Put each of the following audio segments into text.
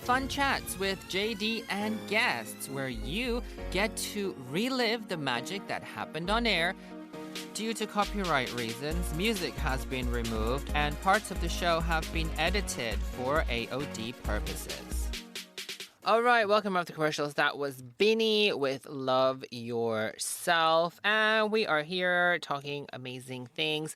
fun chats with JD and guests where you get to relive the magic that happened on air. Due to copyright reasons, music has been removed and parts of the show have been edited for AOD purposes. All right, welcome after commercials. That was Binny with Love Yourself. And we are here talking amazing things.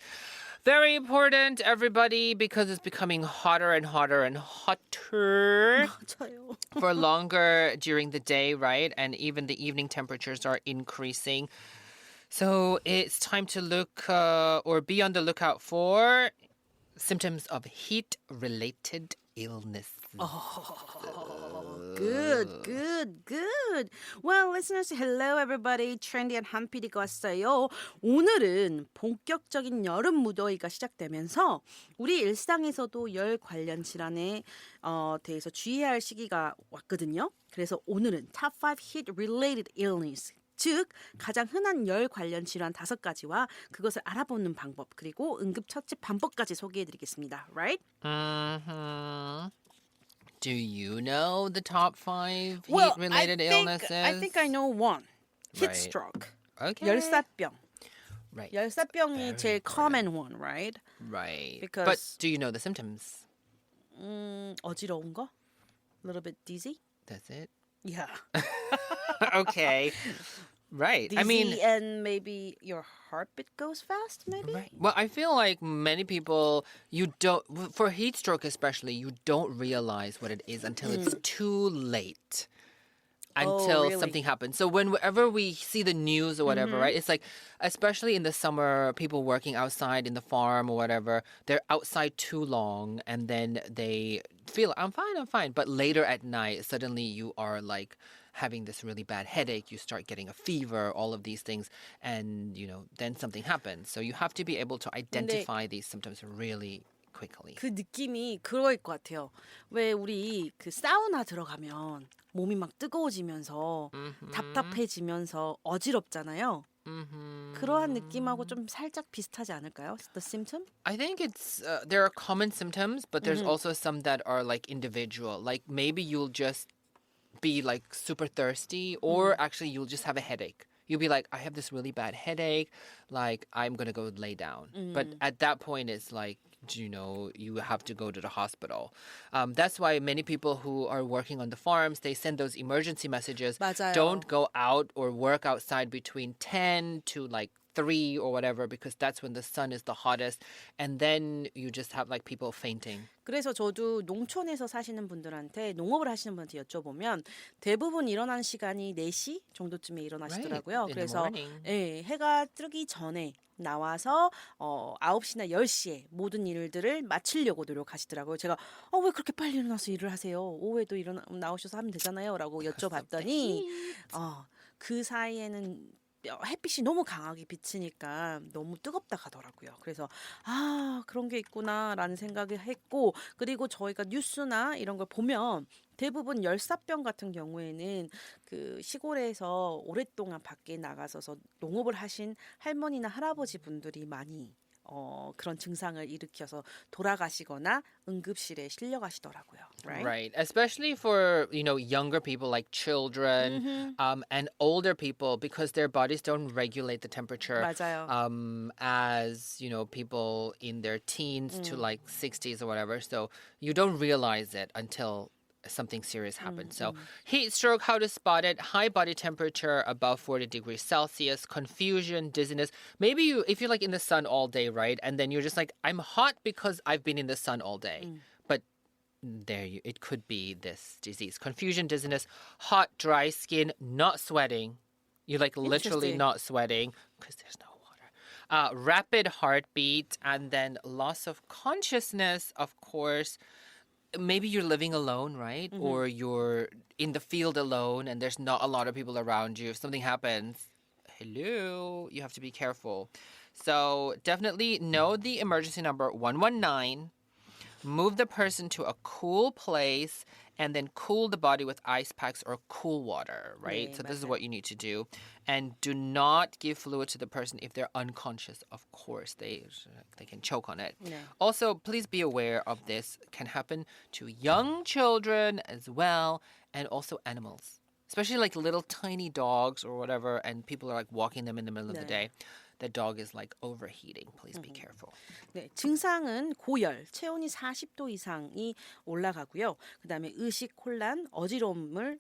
Very important, everybody, because it's becoming hotter and hotter and hotter 맞아요. for longer during the day, right? And even the evening temperatures are increasing. So it's time to look or be on the lookout for symptoms of heat-related illness. Good. Well, listeners, hello everybody. trendy and 한 PD가 왔어요. 오늘은 본격적인 여름 무더위가 시작되면서 우리 일상에서도 열 관련 질환에 대해서 주의해야 할 시기가 왔거든요. 그래서 오늘은 Top 5 Heat Related Illness 즉 가장 흔한 열 관련 질환 5가지와 그것을 알아보는 방법 그리고 응급처치 방법까지 소개해드리겠습니다. Right? Do you know the top 5 Well, heat-related illnesses? I think I know one. Heat Right. stroke. Okay. 열사병. Right. 열사병이 제일 common one, right? Right. Because- But do you know the symptoms? 어지러운 거? A little bit dizzy? That's it? Yeah. Okay. Right. Dizzy I mean, and maybe your heartbeat goes fast, maybe? right. Well, I feel like many people, for heat stroke especially, you don't realize what it is until it's too late. Until really? something happens. So whenever we see the news or whatever, right? It's like, especially in the summer, people working outside in the farm or whatever, they're outside too long and then they feel, I'm fine. But later at night, suddenly you are like having this really bad headache. You start getting a fever, all of these things. And, then something happens. So you have to be able to identify these symptoms really quickly. 그 느낌이 그럴 것 같아요. 왜 우리 그 사우나 들어가면 몸이 막 뜨거워지면서 답답해지면서 어지럽잖아요. 그러한 느낌하고 좀 살짝 비슷하지 않을까요? The symptom? I think it's there are common symptoms, but there's also some that are like individual. Like maybe you'll just be like super thirsty, or actually you'll just have a headache. You'll be like, I have this really bad headache, like I'm gonna go lay down. But at that point, it's like, you have to go to the hospital. That's why many people who are working on the farms, they send those emergency messages. 맞아요. Don't go out or work outside between 10 to like 3 or whatever, because that's when the sun is the hottest. And then you just have like people fainting. 그래서 저도 농촌에서 사시는 분들한테 농업을 하시는 분한테 여쭤보면 대부분 일어나는 시간이 4시 정도쯤에 일어나시더라고요. Right, in the 그래서 morning. 예, 해가 뜨기 전에 나와서 9시나 10시에 모든 일들을 마치려고 노력하시더라고요. 제가 왜 그렇게 빨리 일어나서 일을 하세요? 오후에도 나오셔서 하면 되잖아요. 라고 여쭤봤더니 그 사이에는 햇빛이 너무 강하게 비치니까 너무 뜨겁다 하더라고요. 그래서 그런 게 있구나라는 생각을 했고, 그리고 저희가 뉴스나 이런 걸 보면 대부분 열사병 같은 경우에는 그 시골에서 오랫동안 밖에 나가서서 농업을 하신 할머니나 할아버지 분들이 많이 그런 증상을 일으켜서 돌아가시거나 응급실에 실려가시더라고요. Right? Right. Especially for, younger people like children and older people, because their bodies don't regulate the temperature 맞아요. as, people in their teens to like 60s or whatever. So you don't realize it until something serious happens. So heat stroke, how to spot it: high body temperature above 40 degrees Celsius, confusion, dizziness. Maybe if you're like in the sun all day, right? And then you're just like, I'm hot because I've been in the sun all day. But it could be this disease. Confusion, dizziness, hot, dry skin, not sweating. You're like literally Interesting. not sweating because there's no water. Rapid heartbeat, and then loss of consciousness, of course. Maybe you're living alone, right? Or you're in the field alone and there's not a lot of people around you. If something happens, hello, you have to be careful. So definitely know the emergency number 119. Move the person to a cool place and then cool the body with ice packs or cool water, right? 네, So this is 맞아요. what you need to do. And do not give fluid to the person if they're unconscious. Of course, they can choke on it. 네. Also, please be aware of this can happen to young children as well and also animals. Especially like little tiny dogs or whatever and people are like walking them in the middle of the 네. day. The dog is like overheating. Please be careful. 네, 증상은 고열, 체온이 40도 이상이 올라가고요. 그다음에 의식 혼란, 어지러움을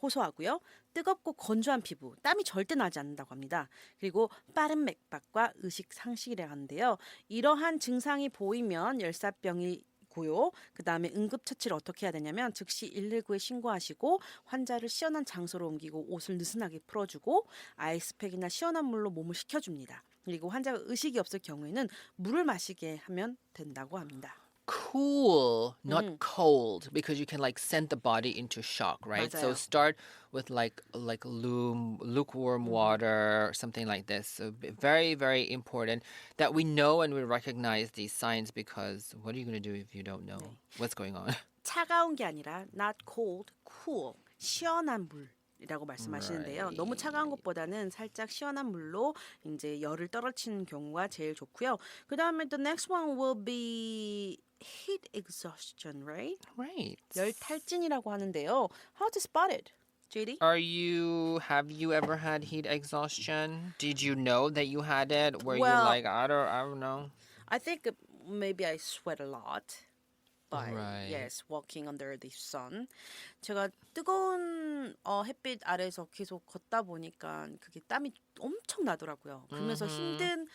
호소하고요. 뜨겁고 건조한 피부, 땀이 절대 나지 않는다고 합니다. 그리고 빠른 맥박과 의식 상실이라 하는데요. 이러한 증상이 보이면 열사병이 고요. 그다음에 응급처치를 어떻게 해야 되냐면 즉시 119에 신고하시고 환자를 시원한 장소로 옮기고 옷을 느슨하게 풀어주고 아이스팩이나 시원한 물로 몸을 식혀줍니다. 그리고 환자가 의식이 없을 경우에는 물을 마시게 하면 된다고 합니다. Cool, not cold, because you can like send the body into shock, right? So 맞아요. start with like lukewarm water, something like this. So very, very important that we know and we recognize these signs because what are you going to do if you don't know what's going on? 차가운 게 아니라 not cold, cool, 시원한 물. 이라고 말씀하시는데요. 너무 차가운 것보다는 살짝 시원한 물로 이제 열을 떨어뜨리는 경우가 제일 좋고요. 그다음에 the next one will be heat exhaustion, right? Right. 열 탈진이라고 하는데요. How to spot it? JD? Have you ever had heat exhaustion? Did you know that you had it? Were you Well- like, I don't know? I think maybe I sweat a lot by Right. yes walking under the sun. 제가 뜨거운 햇빛 아래에서 계속 걷다 보니까 그게 땀이 엄청 나더라고요. 그러면서 힘든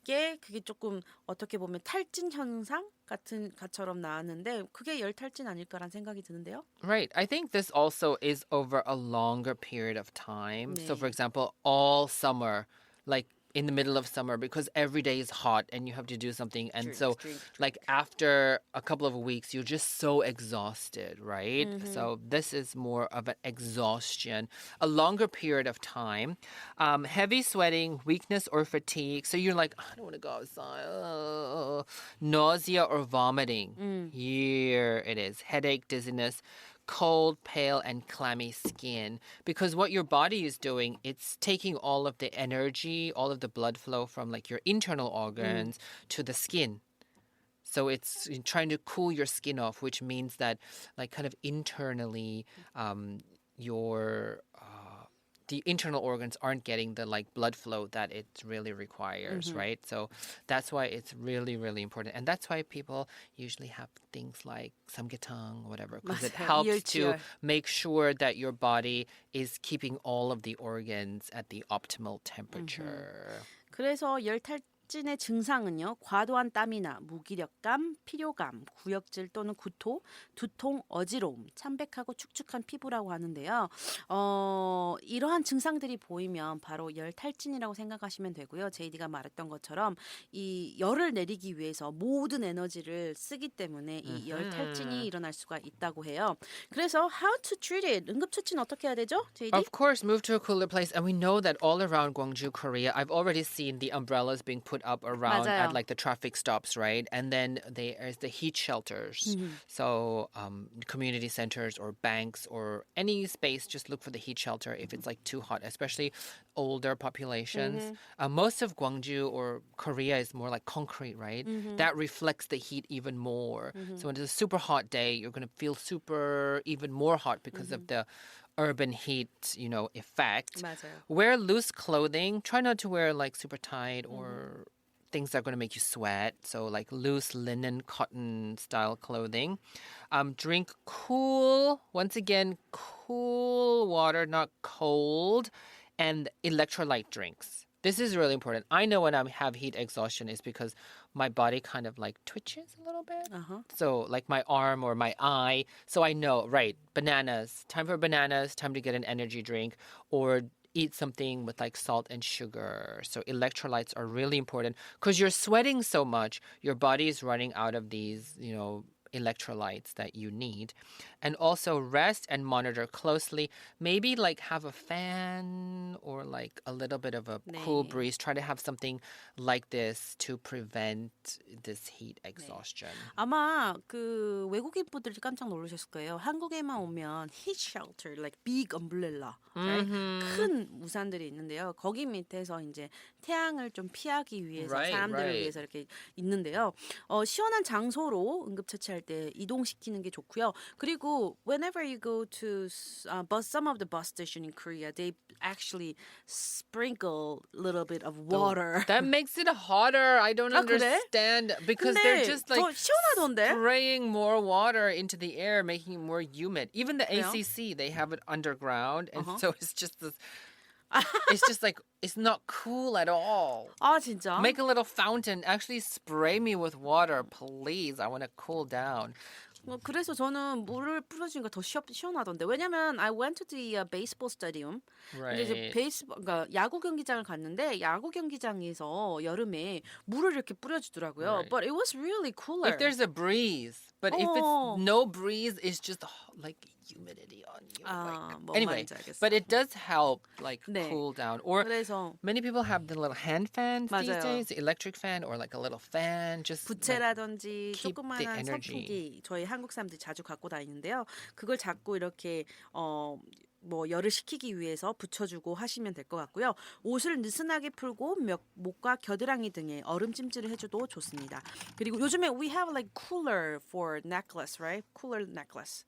게 그게 조금 어떻게 보면 탈진 현상 같은 것처럼 나왔는데 그게 열 탈진 아닐까라는 생각이 드는데요. Right. I think this also is over a longer period of time. So, 네. for example, all summer, like in the middle of summer, because every day is hot and you have to do something. And Drink, so, drink, like after a couple of weeks, you're just so exhausted, right? So, this is more of an exhaustion, a longer period of time. Heavy sweating, weakness or fatigue. So, you're like, I don't want to go outside. Nausea or vomiting. Here it is. Headache, dizziness, cold, pale, and clammy skin. Because what your body is doing, it's taking all of the energy, all of the blood flow from like your internal organs to the skin. So it's trying to cool your skin off, which means that like kind of internally, the internal organs aren't getting the like blood flow that it really requires, right? So that's why it's really, really important. And that's why people usually have things like samgyetang, whatever, because it 맞아요. helps to 이열치열. make sure that your body is keeping all of the organs at the optimal temperature. 그래서 열 탈진의 증상은요. 과도한 땀이나 무기력감, 피로감, 구역질 또는 구토, 두통, 어지러움, 창백하고 축축한 피부라고 하는데요. 이러한 증상들이 보이면 바로 열 탈진이라고 생각하시면 되고요. JD가 말했던 것처럼 이 열을 내리기 위해서 모든 에너지를 쓰기 때문에 이 열 탈진이 일어날 수가 있다고 해요. 그래서 how to treat it? 응급처치는 어떻게 해야 되죠? JD? Of course, move to a cooler place. And we know that all around Gwangju, Korea, I've already seen the umbrellas being put up around 맞아요. at like the traffic stops, right? And then there's the heat shelters. So community centers or banks or any space, just look for the heat shelter if it's like too hot, especially older populations. Most of Gwangju or Korea is more like concrete, right? That reflects the heat even more. So when it's a super hot day, you're going to feel even more hot because of the urban heat, effect. 맞아요. Wear loose clothing. Try not to wear like super tight or things that are going to make you sweat. So like loose linen, cotton style clothing. Drink once again, cool water, not cold, and electrolyte drinks. This is really important. I know when I have heat exhaustion is because my body kind of like twitches a little bit. So like my arm or my eye. So I know, right, bananas. Time for bananas, time to get an energy drink or eat something with like salt and sugar. So electrolytes are really important because you're sweating so much, your body is running out of these, electrolytes that you need. And also rest and monitor closely. Maybe like have a fan or like a little bit of a cool 네. breeze. Try to have something like this to prevent this heat exhaustion. 아마 그 외국인 분들이 깜짝 놀라셨을 거예요. 한국에만 오면 heat shelter, like big umbrella, right? 큰 우산들이 있는데요. 거기 밑에서 이제 태양을 좀 피하기 위해서 Right, 사람들을 right. 위해서 이렇게 있는데요. 시원한 장소로 응급처치할 때 이동시키는 게 좋고요. 그리고 whenever you go to some of the bus station in Korea, they actually sprinkle a little bit of water. That makes it hotter. I don't 아, 그래? understand because they're 근데 just 더 like 시원하던데? spraying more water into the air, making it more humid. Even the 그래요? ACC, they have it underground, and Uh-huh. so it's just this. It's just like it's not cool at all. 아 진짜? Make a little fountain. Actually, spray me with water, please. I want to cool down. 그래서 저는 물을 뿌려주니까 더 시원하던데. 왜냐면 I went to the baseball stadium. 근데 이제 Right. 그러니까 야구 경기장을 갔는데 야구 경기장에서 여름에 물을 이렇게 뿌려주더라고요. Right. But it was really cooler. If there's a breeze, but if Oh. it's no breeze, it's just like humidity on you. 아, 뭔 Anyway, 말인지 알겠어. but it does help like 네. cool down. Or 그래서 many people have the little hand fans these 맞아요. days, the electric fan or like a little fan. Just like, 부채라든지 keep the 조그만한 energy. 선풍기 저희 한국 사람들이 자주 갖고 다니는데요. 그걸 자꾸 이렇게 뭐 열을 식히기 위해서 붙여주고 하시면 될 것 같고요. 옷을 느슨하게 풀고 목과 겨드랑이 등에 얼음 찜질을 해줘도 좋습니다. 그리고 요즘에 we have like cooler for necklace, right? Cooler necklace.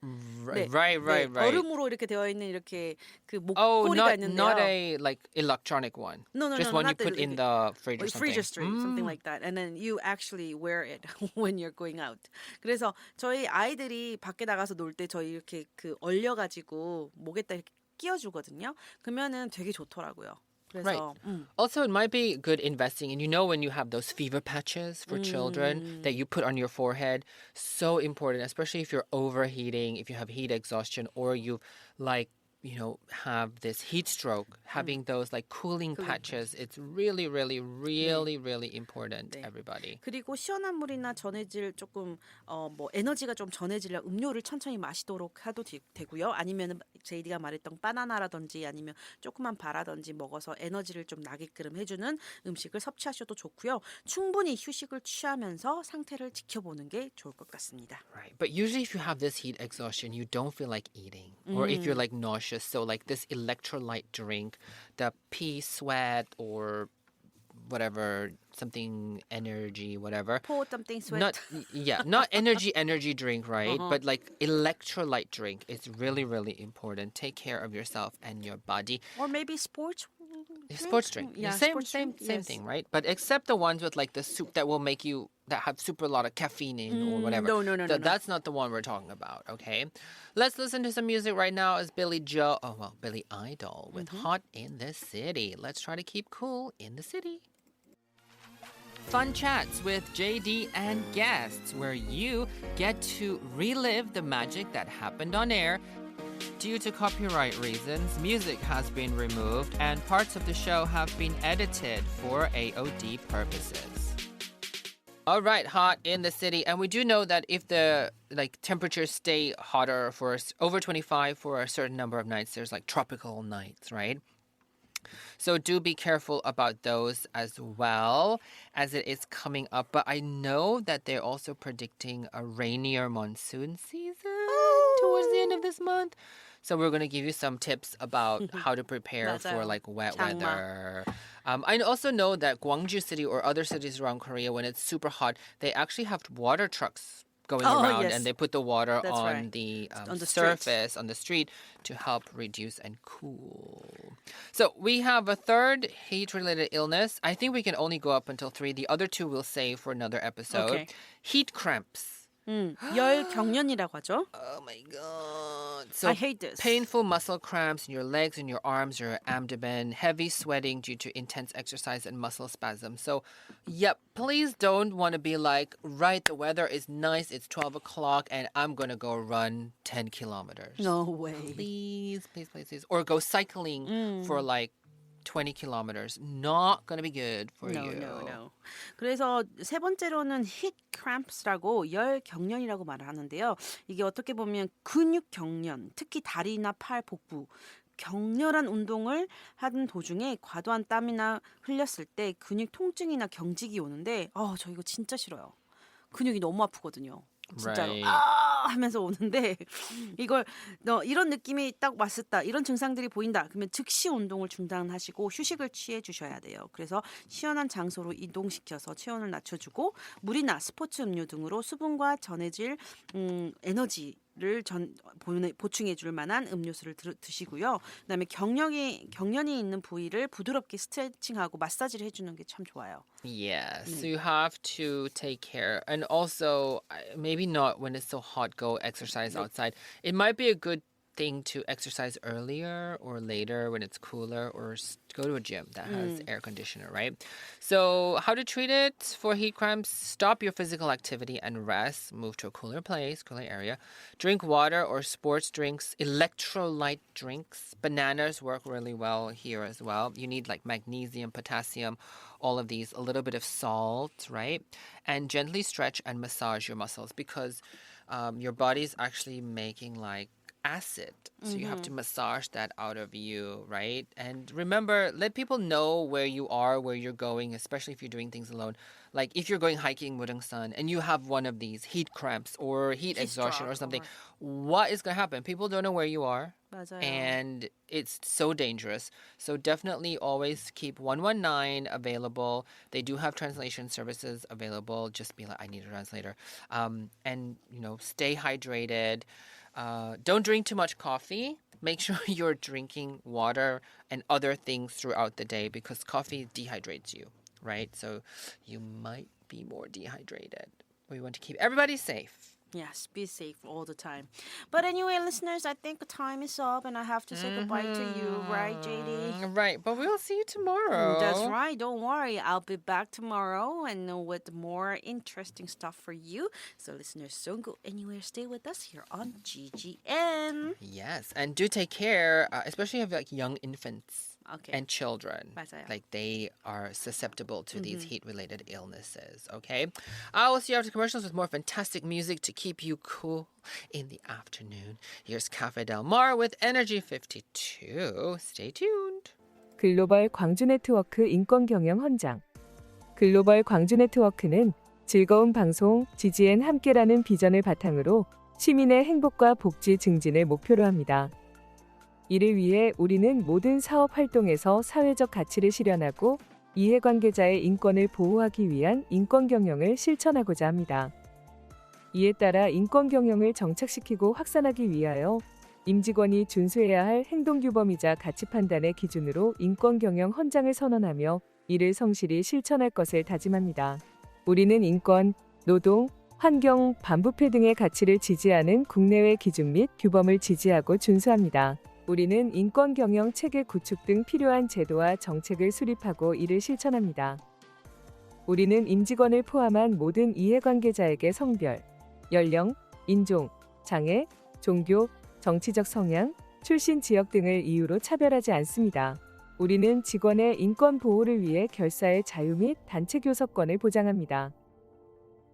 right, 네, right, right, 네, right. 얼음으로 이렇게 되어 있는 이렇게 그 Oh, 목걸이가 not 있는데요. a like electronic one. No, Just no, one you not the put in the fridge or or something. freezer stream, something like that. And then you actually wear it when you're going out. 그래서 저희 아이들이 밖에 나가서 놀 때 저희 이렇게 그 얼려가지고 목에다 이렇게 끼워주거든요. 그러면은 되게 좋더라고요. 그래서 Also, it might be good investing. And you know, when you have those fever patches for children that you put on your forehead, so important, especially if you're overheating, if you have heat exhaustion, or you like, you know, have this heat stroke, having those like cooling patches, it's really, really, really, really important, 네. everybody. 그리고 시원한 물이나 전해질 조금 뭐 에너지가 좀 전해지려 음료를 천천히 마시도록 해도 되고요. 아니면 제이디가 말했던 바나나라든지 아니면 조그만 바라든지 먹어서 에너지를 좀 나게끔 해주는 음식을 섭취하셔도 좋고요. 충분히 휴식을 취하면서 상태를 지켜보는 게 좋을 것 같습니다. Right. But usually if you have this heat exhaustion, you don't feel like eating. Or if you're like nauseous, so like this electrolyte drink, the pea sweat or whatever, something energy, whatever. Pour something sweat. Not energy drink, right? But like electrolyte drink. It's really, really important. Take care of yourself and your body. Or maybe sports Sports drink. Yeah, same sports drink, yes. thing, right? But except the ones with like the soup that will make you that have super lot of caffeine in or whatever. no. That's not the one we're talking about, okay? Let's listen to some music right now as Billy Idol with Hot in the City. Let's try to keep cool in the city. Fun chats with JD and guests where you get to relive the magic that happened on air. Due to copyright reasons, music has been removed and parts of the show have been edited for AOD purposes. All right, hot in the city. And we do know that if the temperatures stay hotter for over 25 for a certain number of nights, there's like tropical nights, right? So do be careful about those as well as it is coming up. But I know that they're also predicting a rainier monsoon season towards the end of this month. So we're going to give you some tips about how to prepare for 맞아요. like wet 장마. weather. I also know that Gwangju City or other cities around Korea, when it's super hot, they actually have water trucks going around yes. and they put the water That's on right. the On the surface, on the street to help reduce and cool. So we have a third heat-related illness. I think we can only go up until 3. The other 2 we'll save for another episode. Okay. Heat cramps. 열경련이라고 하죠. Oh my god. So I hate this. painful muscle cramps in your legs and your arms or your abdomen, heavy sweating due to intense exercise and muscle spasms. So, yep, please don't want to be like, right, the weather is nice, it's 12 o'clock, and I'm going to go run 10 kilometers. No way. Please. Or go cycling for like 20 kilometers. Not gonna be good for No, you. no, no. 그래서 세 번째로는 heat cramps라고 열 경련이라고 말을 하는데요. 이게 어떻게 보면 근육 경련, 특히 다리나 팔, 복부 격렬한 운동을 하는 도중에 과도한 땀이나 흘렸을 때 근육 통증이나 경직이 오는데 저 이거 진짜 싫어요. 근육이 너무 아프거든요. 진짜로 Right. 하면서 오는데 이걸 이런 느낌이 딱 왔었다. 이런 증상들이 보인다. 그러면 즉시 운동을 중단하시고 휴식을 취해 주셔야 돼요. 그래서 시원한 장소로 이동시켜서 체온을 낮춰주고 물이나 스포츠 음료 등으로 수분과 전해질 에너지를 보충해 줄 만한 음료수를 드시고요. 그다음에 경련이 있는 부위를 부드럽게 스트레칭하고 마사지를 해주는 게 참 좋아요. Yes, so you have to take care. And also, maybe not when it's so hot, go exercise outside. It might be a good thing to exercise earlier or later when it's cooler, or go to a gym that has air conditioner, right? So, how to treat it for heat cramps? Stop your physical activity and rest. Move to a cooler place, cooler area. Drink water or sports drinks, electrolyte drinks. Bananas work really well here as well. You need like magnesium, potassium, all of these, a little bit of salt, right? And gently stretch and massage your muscles because your body's actually making like acid. So you have to massage that out of you, right? And remember, let people know where you are, where you're going, especially if you're doing things alone. Like if you're going hiking Murangsan and you have one of these heat cramps or heat exhaustion or something, what is going to happen? People don't know where you are. 맞아요. And it's so dangerous. So definitely always keep 119 available. They do have translation services available. Just be like, I need a translator. And, stay hydrated. Don't drink too much coffee. Make sure you're drinking water and other things throughout the day because coffee dehydrates you, right? So you might be more dehydrated. We want to keep everybody safe. Yes, be safe all the time. But anyway, listeners, I think time is up and I have to say goodbye to you, right, JD? Right, but we'll see you tomorrow. That's right. Don't worry. I'll be back tomorrow and with more interesting stuff for you. So listeners, don't go anywhere. Stay with us here on GGN. Yes, and do take care, especially if you have like young infants. Okay. And children. 맞아요. Like they are susceptible to these heat-related illnesses, okay? I will see you after commercials with more fantastic music to keep you cool in the afternoon. Here's Cafe Del Mar with Energy 52. Stay tuned. 글로벌 광주 네트워크 인권 경영 헌장. 글로벌 광주 네트워크는 즐거운 방송, GGN 함께라는 비전을 바탕으로 시민의 행복과 복지 증진을 목표로 합니다. 이를 위해 우리는 모든 사업 활동에서 사회적 가치를 실현하고 이해관계자의 인권을 보호하기 위한 인권 경영을 실천하고자 합니다. 이에 따라 인권 경영을 정착시키고 확산하기 위하여 임직원이 준수해야 할 행동규범이자 가치 판단의 기준으로 인권 경영 헌장을 선언하며 이를 성실히 실천할 것을 다짐합니다. 우리는 인권, 노동, 환경, 반부패 등의 가치를 지지하는 국내외 기준 및 규범을 지지하고 준수합니다. 우리는 인권 경영 체계 구축 등 필요한 제도와 정책을 수립하고 이를 실천합니다. 우리는 임직원을 포함한 모든 이해관계자에게 성별, 연령, 인종, 장애, 종교, 정치적 성향, 출신 지역 등을 이유로 차별하지 않습니다. 우리는 직원의 인권 보호를 위해 결사의 자유 및 단체 교섭권을 보장합니다.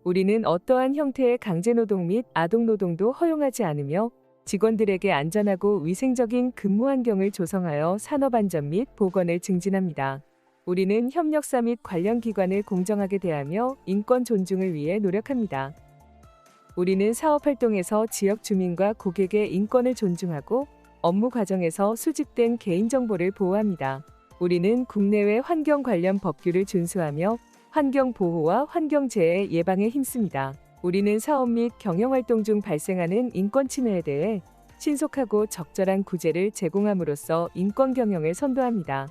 우리는 어떠한 형태의 강제노동 및 아동노동도 허용하지 않으며 직원들에게 안전하고 위생적인 근무 환경을 조성하여 산업안전 및 보건을 증진합니다. 우리는 협력사 및 관련 기관을 공정하게 대하며 인권 존중을 위해 노력합니다. 우리는 사업 활동에서 지역 주민과 고객의 인권을 존중하고 업무 과정에서 수집된 개인정보를 보호합니다. 우리는 국내외 환경 관련 법규를 준수하며 환경 보호와 환경재해 예방에 힘씁니다. 우리는 사업 및 경영활동 중 발생하는 인권 침해에 대해 신속하고 적절한 구제를 제공함으로써 인권 경영을 선도합니다.